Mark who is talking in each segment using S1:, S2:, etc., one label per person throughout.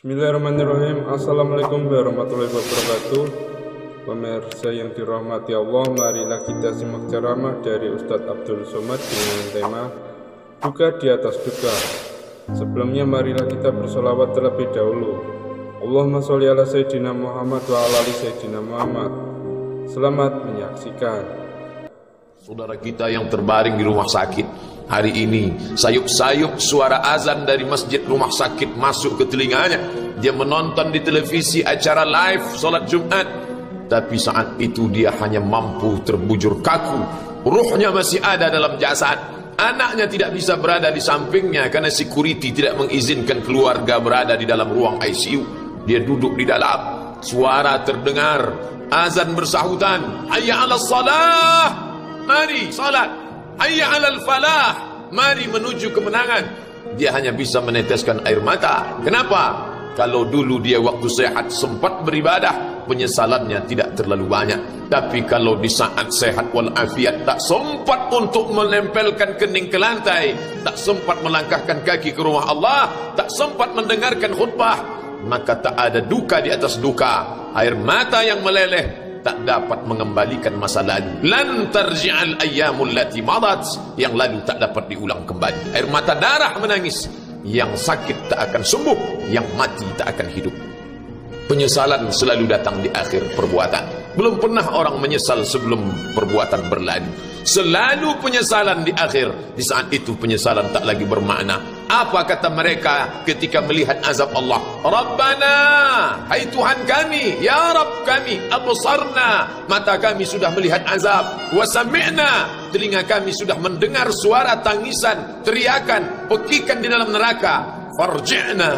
S1: Bismillahirrahmanirrahim. Assalamualaikum warahmatullahi wabarakatuh. Pemirsa yang dirahmati Allah, marilah kita simak ceramah dari Ustadz Abdul Somad dengan tema Duka di atas duka. Sebelumnya marilah kita bersolawat terlebih dahulu. Allahumma sholli ala Sayyidina Muhammad wa ala ali Sayyidina Muhammad. Selamat menyaksikan.
S2: Saudara kita yang terbaring di rumah sakit, hari ini sayup-sayup suara azan dari masjid rumah sakit masuk ke telinganya. Dia menonton di televisi acara live solat Jumat, tapi saat itu dia hanya mampu terbujur kaku. Ruhnya masih ada dalam jasad. Anaknya tidak bisa berada di sampingnya karena security tidak mengizinkan keluarga berada di dalam ruang ICU. Dia duduk di dalam. Suara terdengar, azan bersahutan, hayya 'alas salah, mari salat, hayya 'alal falah, mari menuju kemenangan. Dia hanya bisa meneteskan air mata. Kenapa? Kalau dulu dia waktu sehat sempat beribadah, penyesalannya tidak terlalu banyak. Tapi kalau di saat sehat walafiat tak sempat untuk menempelkan kening ke lantai, tak sempat melangkahkan kaki ke rumah Allah, tak sempat mendengarkan khutbah, maka tak ada duka di atas duka. Air mata yang meleleh tak dapat mengembalikan masa lalu. Lan tarji'al ayyamul lati madat, yang lalu tak dapat diulang kembali. Air mata darah menangis. Yang sakit tak akan sembuh, yang mati tak akan hidup. Penyesalan selalu datang di akhir perbuatan. Belum pernah orang menyesal sebelum perbuatan berlalu. Selalu penyesalan di akhir. Di saat itu penyesalan tak lagi bermakna. Apa kata mereka ketika melihat azab Allah? Rabbana, hai Tuhan kami, ya Rabb kami, absarna, mata kami sudah melihat azab, wa sami'na, telinga kami sudah mendengar suara tangisan, teriakan, pekikan di dalam neraka. Farji'na,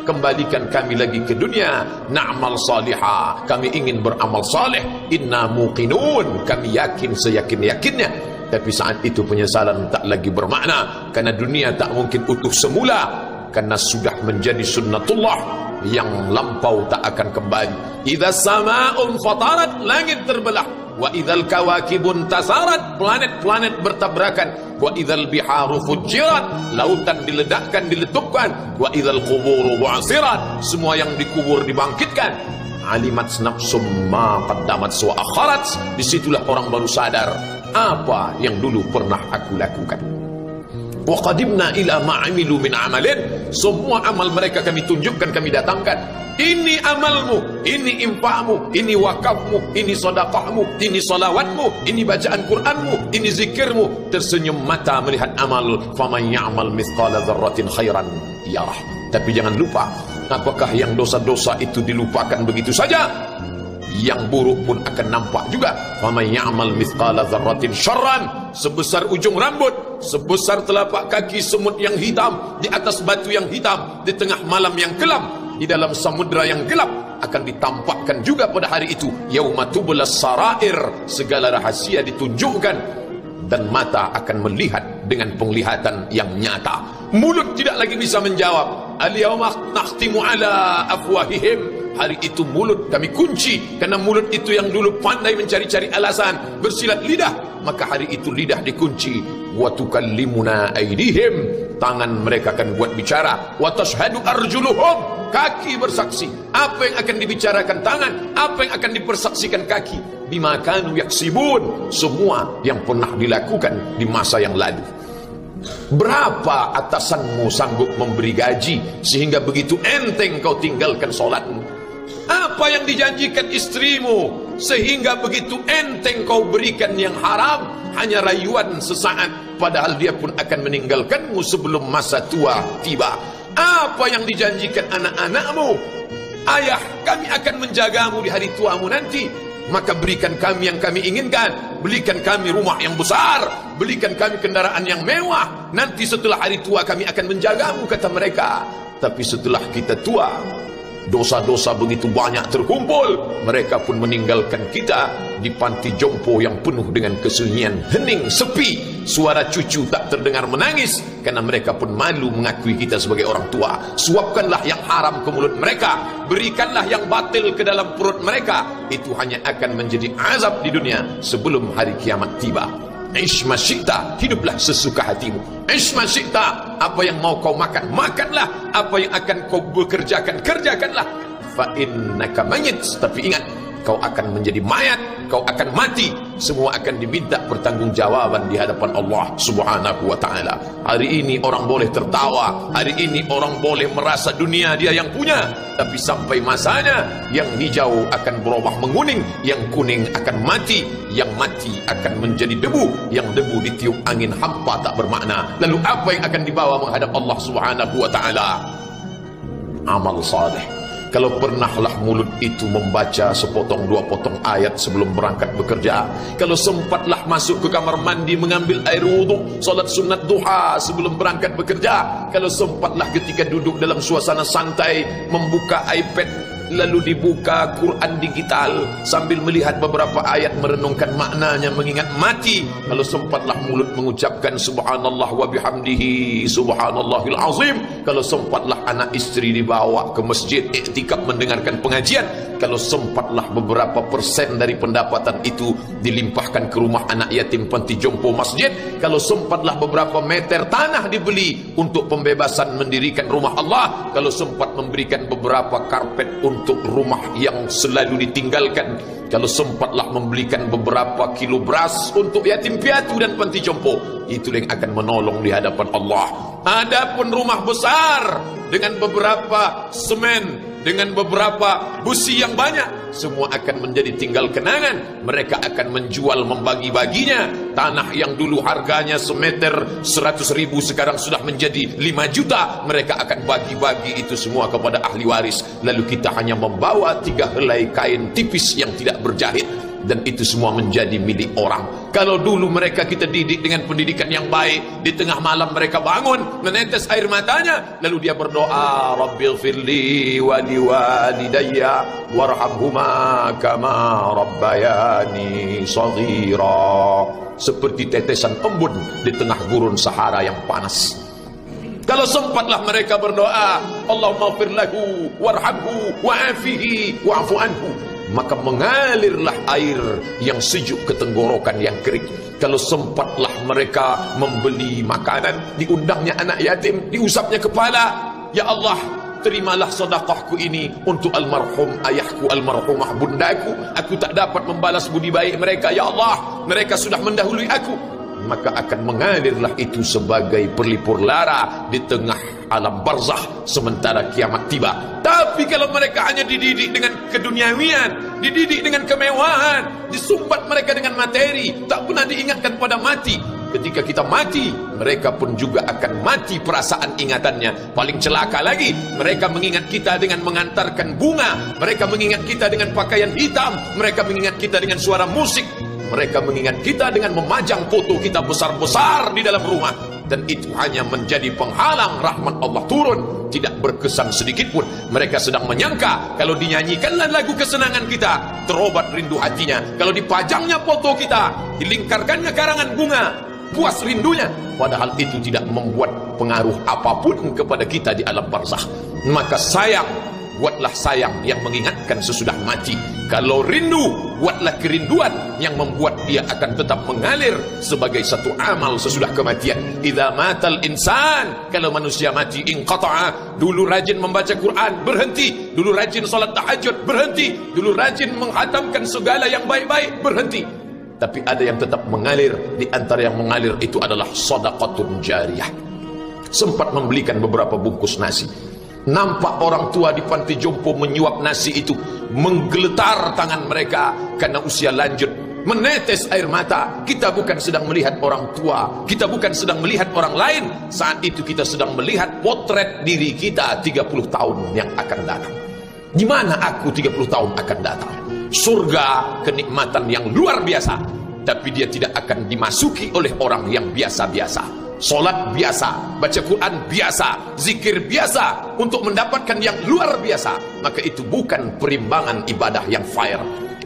S2: kembalikan kami lagi ke dunia, na'mal salihah, kami ingin beramal saleh, inna muqinun, kami yakin seyakin-yakinnya. Tapi saat itu penyesalan tak lagi bermakna, karena dunia tak mungkin utuh semula, karena sudah menjadi sunnatullah yang lampau tak akan kembali. Idza sama'un fatarat, langit terbelah, wa idzal kawakibun tasarat, planet-planet bertabrakan, wa idzal biharu fujirat, lautan diledakkan, diletupkan, wa idzal quburu bu'asirat, semua yang dikubur dibangkitkan. Alimat nafsum ma qaddamat wa akharat, disitulah orang baru sadar apa yang dulu pernah aku lakukan. Wa qadimna ila ma amilu min amalin, semua amal mereka kami tunjukkan, kami datangkan. Ini amalmu, ini infakmu, ini wakafmu, ini sedekahmu, ini salawatmu, ini bacaan Qur'anmu, ini zikirmu. Tersenyum mata melihat amal. Faman ya'mal mithqala dzarratin khairan yarah. Tapi jangan lupa, apakah yang dosa-dosa itu dilupakan begitu saja? Yang buruk pun akan nampak juga. Faman ya'mal mithqala dzarratin syarran, sebesar ujung rambut, sebesar telapak kaki semut yang hitam, di atas batu yang hitam, di tengah malam yang kelam, di dalam samudra yang gelap, akan ditampakkan juga pada hari itu. Yauma tublas sarair, segala rahasia ditunjukkan, dan mata akan melihat dengan penglihatan yang nyata. Mulut tidak lagi bisa menjawab. Al-yawma nakhtimu ala afwahihim, hari itu mulut kami kunci, karena mulut itu yang dulu pandai mencari-cari alasan, bersilat lidah, maka hari itu lidah dikunci. Wa tukallimuna aydihim, tangan mereka akan buat bicara. Wa tashhadu arjuluhum, kaki bersaksi. Apa yang akan dibicarakan tangan, apa yang akan dipersaksikan kaki? Bima kanu yaksibun, semua yang pernah dilakukan di masa yang lalu. Berapa atasanmu sanggup memberi gaji sehingga begitu enteng kau tinggalkan solatmu? Apa yang dijanjikan istrimu sehingga begitu enteng kau berikan yang haram, hanya rayuan sesaat, padahal dia pun akan meninggalkanmu sebelum masa tua tiba? Apa yang dijanjikan anak-anakmu? Ayah, kami akan menjagamu di hari tuamu nanti, maka berikan kami yang kami inginkan, belikan kami rumah yang besar, belikan kami kendaraan yang mewah, nanti setelah hari tua kami akan menjagamu, kata mereka. Tapi setelah kita tua, dosa-dosa begitu banyak terkumpul, mereka pun meninggalkan kita di panti jompo yang penuh dengan kesunyian, hening, sepi. Suara cucu tak terdengar menangis, karena mereka pun malu mengakui kita sebagai orang tua. Suapkanlah yang haram ke mulut mereka, berikanlah yang batil ke dalam perut mereka. Itu hanya akan menjadi azab di dunia sebelum hari kiamat tiba. Ish masyita, hiduplah sesuka hatimu. Ish masyita, apa yang mau kau makan, makanlah. Apa yang akan kau bekerjakan, kerjakanlah. Fa innaka mayyit, tapi ingat, kau akan menjadi mayat, kau akan mati. Semua akan diminta pertanggungjawaban di hadapan Allah Subhanahu wa ta'ala. Hari ini orang boleh tertawa, hari ini orang boleh merasa dunia dia yang punya, tapi sampai masanya yang hijau akan berubah menguning, yang kuning akan mati, yang mati akan menjadi debu, yang debu ditiup angin hampa tak bermakna. Lalu apa yang akan dibawa menghadap Allah Subhanahu wa ta'ala? Amal saleh. Kalau pernahlah mulut itu membaca sepotong dua potong ayat sebelum berangkat bekerja, kalau sempatlah masuk ke kamar mandi mengambil air wudhu, salat sunat duha sebelum berangkat bekerja, kalau sempatlah ketika duduk dalam suasana santai membuka iPad lalu dibuka Quran digital sambil melihat beberapa ayat merenungkan maknanya mengingat mati, kalau sempatlah mulut mengucapkan subhanallah wa bihamdihi subhanallahil azim, kalau sempatlah anak istri dibawa ke masjid iktikaf mendengarkan pengajian, kalau sempatlah beberapa persen dari pendapatan itu dilimpahkan ke rumah anak yatim panti jompo masjid, kalau sempatlah beberapa meter tanah dibeli untuk pembebasan mendirikan rumah Allah, kalau sempat memberikan beberapa karpet untuk rumah yang selalu ditinggalkan, kalau sempatlah membelikan beberapa kilo beras untuk yatim piatu dan panti jompo, itu yang akan menolong di hadapan Allah. Adapun rumah besar dengan beberapa semen, dengan beberapa busi yang banyak, semua akan menjadi tinggal kenangan. Mereka akan menjual, membagi-baginya. Tanah yang dulu harganya semeter 100.000 sekarang sudah menjadi 5 juta. Mereka akan bagi-bagi itu semua kepada ahli waris. Lalu kita hanya membawa 3 helai kain tipis yang tidak berjahit, dan itu semua menjadi milik orang. Kalau dulu mereka kita didik dengan pendidikan yang baik, di tengah malam mereka bangun menetes air matanya, lalu dia berdoa, Rabbighfirli wa liwalidayya warhamhuma kama rabbayani shaghira, seperti tetesan embun di tengah gurun Sahara yang panas. Kalau sempatlah mereka berdoa, Allahumma ighfir lahu warhamhu wa'afihi wa'fu anhu, maka mengalirlah air yang sejuk ke tenggorokan yang kering. Kalau sempatlah mereka membeli makanan, diundangnya anak yatim, diusapnya kepala, ya Allah, terimalah sedekahku ini untuk almarhum ayahku, almarhumah bundaku. Aku tak dapat membalas budi baik mereka, ya Allah, mereka sudah mendahului aku. Maka akan mengalirlah itu sebagai perlipur lara di tengah alam barzah sementara kiamat tiba. Tapi kalau mereka hanya dididik dengan keduniawian, dididik dengan kemewahan, disumbat mereka dengan materi, tak pernah diingatkan pada mati, ketika kita mati, mereka pun juga akan mati perasaan ingatannya. Paling celaka lagi, mereka mengingat kita dengan mengantarkan bunga, mereka mengingat kita dengan pakaian hitam, mereka mengingat kita dengan suara musik, mereka mengingat kita dengan memajang foto kita besar-besar di dalam rumah. Dan itu hanya menjadi penghalang rahmat Allah turun, tidak berkesan sedikit pun. Mereka sedang menyangka kalau dinyanyikanlah lagu kesenangan kita, terobat rindu hatinya. Kalau dipajangnya foto kita, dilingkarkannya karangan bunga, puas rindunya. Padahal itu tidak membuat pengaruh apapun kepada kita di alam barzakh. Maka sayang, buatlah sayang yang mengingatkan sesudah mati. Kalau rindu, buatlah kerinduan yang membuat dia akan tetap mengalir sebagai satu amal sesudah kematian. Idza matal insan, kalau manusia mati, inqata'a. Dulu rajin membaca Quran, berhenti. Dulu rajin salat tahajud, berhenti. Dulu rajin menghatamkan segala yang baik-baik, berhenti. Tapi ada yang tetap mengalir. Di antara yang mengalir itu adalah shadaqatun jariyah. Sempat membelikan beberapa bungkus nasi, nampak orang tua di panti jompo menyuap nasi itu, menggeletar tangan mereka karena usia lanjut, menetes air mata. Kita bukan sedang melihat orang tua, kita bukan sedang melihat orang lain. Saat itu kita sedang melihat potret diri kita 30 tahun yang akan datang. Di mana aku 30 tahun akan datang? Surga, kenikmatan yang luar biasa, tapi dia tidak akan dimasuki oleh orang yang biasa-biasa. Solat biasa, baca Quran biasa, zikir biasa, untuk mendapatkan yang luar biasa, maka itu bukan perimbangan ibadah yang fair.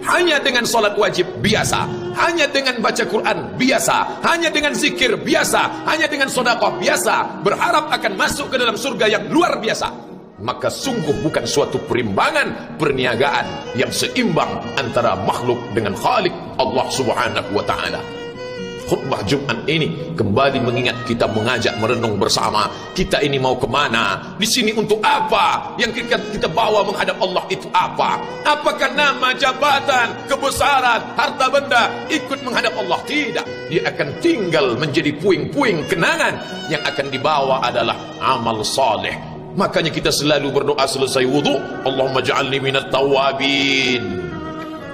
S2: Hanya dengan solat wajib biasa, hanya dengan baca Quran biasa, hanya dengan zikir biasa, hanya dengan sedekah biasa, berharap akan masuk ke dalam surga yang luar biasa, maka sungguh bukan suatu perimbangan perniagaan yang seimbang antara makhluk dengan Khalik Allah Subhanahu wa ta'ala. khutbah Jumat ini kembali mengingat kita, mengajak merenung bersama. Kita ini mau kemana? Di sini untuk apa? Yang kita bawa menghadap Allah itu apa? Apakah nama, jabatan, kebesaran, harta benda ikut menghadap Allah? Tidak. Dia akan tinggal menjadi puing-puing kenangan. Yang akan dibawa adalah amal saleh. Makanya kita selalu berdoa selesai wudu, Allahumma ja'alni minat tawabin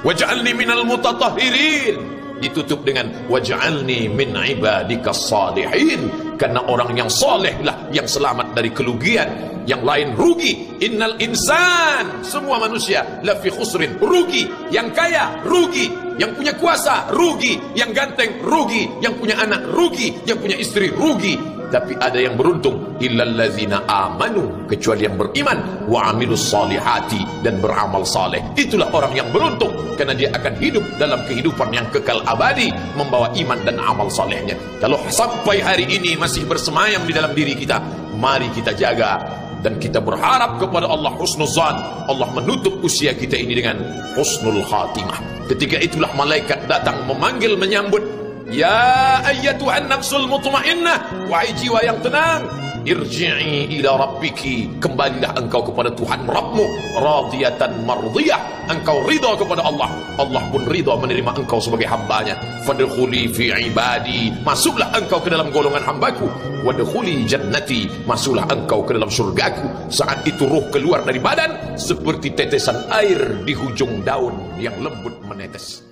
S2: waj'alni minal mutatahhirin. Ditutup dengan waj'alni min ibadikas salihin, karena orang yang soleh lah yang selamat dari kerugian. Yang lain rugi. Innal insan, semua manusia lafi khusrin, rugi. Yang kaya rugi, yang punya kuasa rugi, yang ganteng rugi, yang punya anak rugi, yang punya istri rugi. Tapi ada yang beruntung, illallazina amanu, kecuali yang beriman, wa amilus salihati, dan beramal saleh. Itulah orang yang beruntung, karena dia akan hidup dalam kehidupan yang kekal abadi, membawa iman dan amal salehnya. Kalau sampai hari ini masih bersemayam di dalam diri kita, mari kita jaga. Dan kita berharap kepada Allah husnuzan, Allah menutup usia kita ini dengan husnul khatimah. Ketika itulah malaikat datang memanggil, menyambut, ya ayyatuhan nafsul mutmainnah, wahai jiwa yang tenang, irji'i ila rabbiki, kembalilah engkau kepada Tuhan Rabbmu, radiyatan mardiyah, engkau ridha kepada Allah, Allah pun ridha menerima engkau sebagai hambanya. Fadkhuli fi ibadi, masuklah engkau ke dalam golongan hambaku. Wadkhuli jannati, masuklah engkau ke dalam surgaku. Saat itu ruh keluar dari badan seperti tetesan air di hujung daun yang lembut menetes.